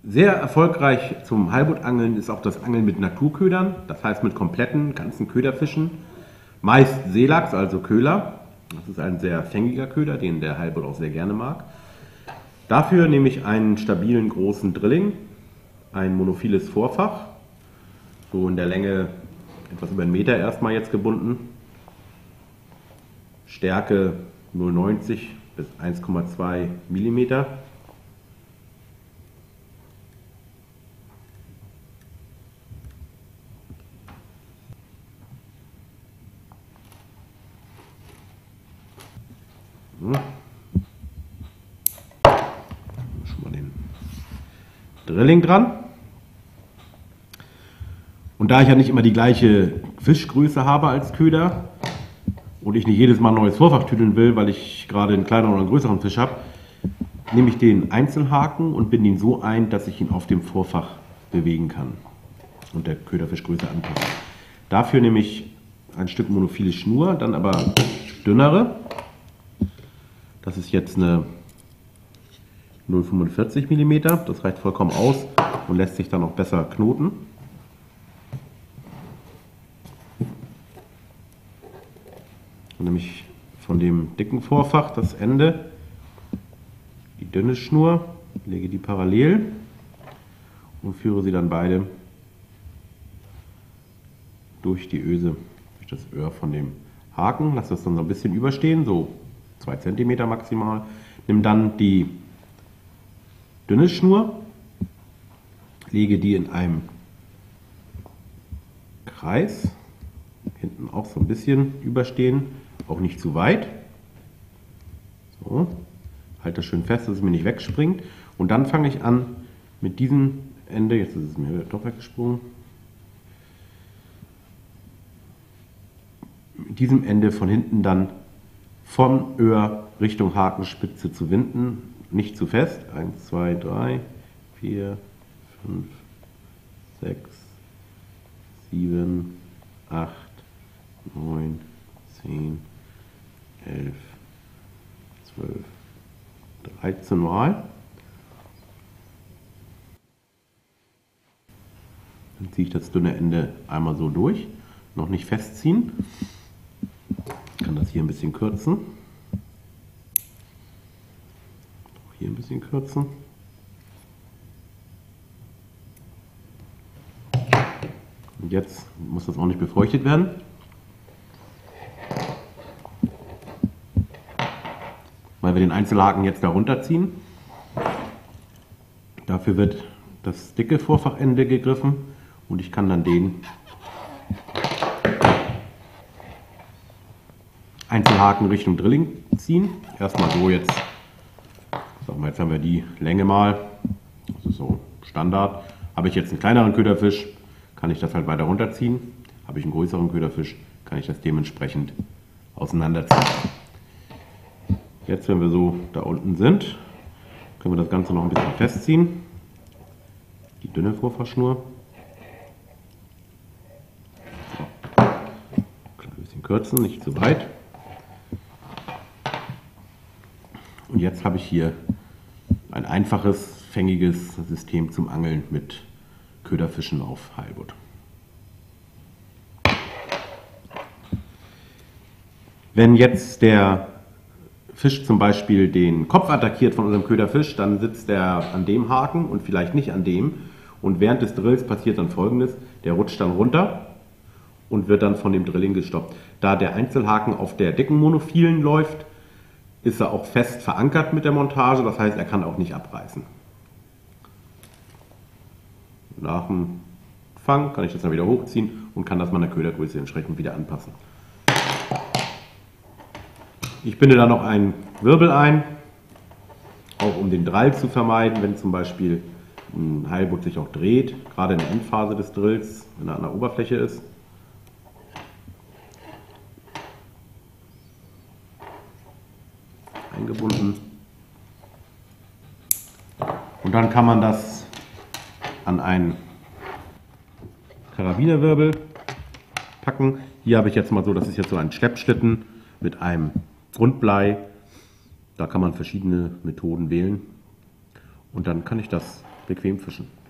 Sehr erfolgreich zum Heilbuttangeln ist auch das Angeln mit Naturködern, das heißt mit kompletten, ganzen Köderfischen. Meist Seelachs, also Köhler. Das ist ein sehr fängiger Köder, den der Heilbutt auch sehr gerne mag. Dafür nehme ich einen stabilen großen Drilling, ein monophiles Vorfach, so in der Länge etwas über 1 Meter erstmal jetzt gebunden. Stärke 0,90 bis 1,2 mm. Schon mal den Drilling dran. Und da ich ja nicht immer die gleiche Fischgröße habe als Köder und ich nicht jedes Mal ein neues Vorfach tüdeln will, weil ich gerade einen kleineren oder einen größeren Fisch habe, nehme ich den Einzelhaken und binde ihn so ein, dass ich ihn auf dem Vorfach bewegen kann und der Köderfischgröße anpassen. Dafür nehme ich ein Stück monophile Schnur, dann aber dünnere. Das ist jetzt eine 0,45 mm, das reicht vollkommen aus und lässt sich dann auch besser knoten. Dann nehme ich von dem dicken Vorfach das Ende, die dünne Schnur, lege die parallel und führe sie dann beide durch die Öse, durch das Öhr von dem Haken, lasse das dann so ein bisschen überstehen, so 2 cm maximal. Nimm dann die dünne Schnur, lege die in einem Kreis, hinten auch so ein bisschen überstehen, auch nicht zu weit. So, halte das schön fest, dass es mir nicht wegspringt. Und dann fange ich an mit diesem Ende, jetzt ist es mir doch weggesprungen, mit diesem Ende von hinten dann vom Öhr Richtung Hakenspitze zu winden, nicht zu fest. 1, 2, 3, 4, 5, 6, 7, 8, 9, 10, 11, 12, 13 Mal. Dann ziehe ich das dünne Ende einmal so durch, noch nicht festziehen. Ich kann das hier ein bisschen kürzen. Auch hier ein bisschen kürzen. Und jetzt muss das auch nicht befeuchtet werden. Weil wir den Einzelhaken jetzt darunter ziehen. Dafür wird das dicke Vorfachende gegriffen und ich kann dann den Einzelhaken Richtung Drilling ziehen. Erstmal so jetzt, sagen wir, jetzt haben wir die Länge mal, das ist so Standard. Habe ich jetzt einen kleineren Köderfisch, kann ich das halt weiter runterziehen. Habe ich einen größeren Köderfisch, kann ich das dementsprechend auseinanderziehen. Jetzt, wenn wir so da unten sind, können wir das Ganze noch ein bisschen festziehen. Die dünne Vorfachschnur. So. Ein bisschen kürzen, nicht zu weit. Und jetzt habe ich hier ein einfaches, fängiges System zum Angeln mit Köderfischen auf Heilbutt. Wenn jetzt der Fisch zum Beispiel den Kopf attackiert von unserem Köderfisch, dann sitzt er an dem Haken und vielleicht nicht an dem. Und während des Drills passiert dann Folgendes: Der rutscht dann runter und wird dann von dem Drilling gestoppt. Da der Einzelhaken auf der dicken Monophilen läuft, ist er auch fest verankert mit der Montage, das heißt, er kann auch nicht abreißen. Nach dem Fang kann ich das dann wieder hochziehen und kann das meiner Ködergröße entsprechend wieder anpassen. Ich binde da noch einen Wirbel ein, auch um den Drall zu vermeiden, wenn zum Beispiel ein Heilbutt sich auch dreht, gerade in der Endphase des Drills, wenn er an der Oberfläche ist. Eingebunden. Und dann kann man das an einen Karabinerwirbel packen. Hier habe ich jetzt mal so, das ist jetzt so ein Schleppschlitten mit einem Grundblei. Da kann man verschiedene Methoden wählen. Und dann kann ich das bequem fischen.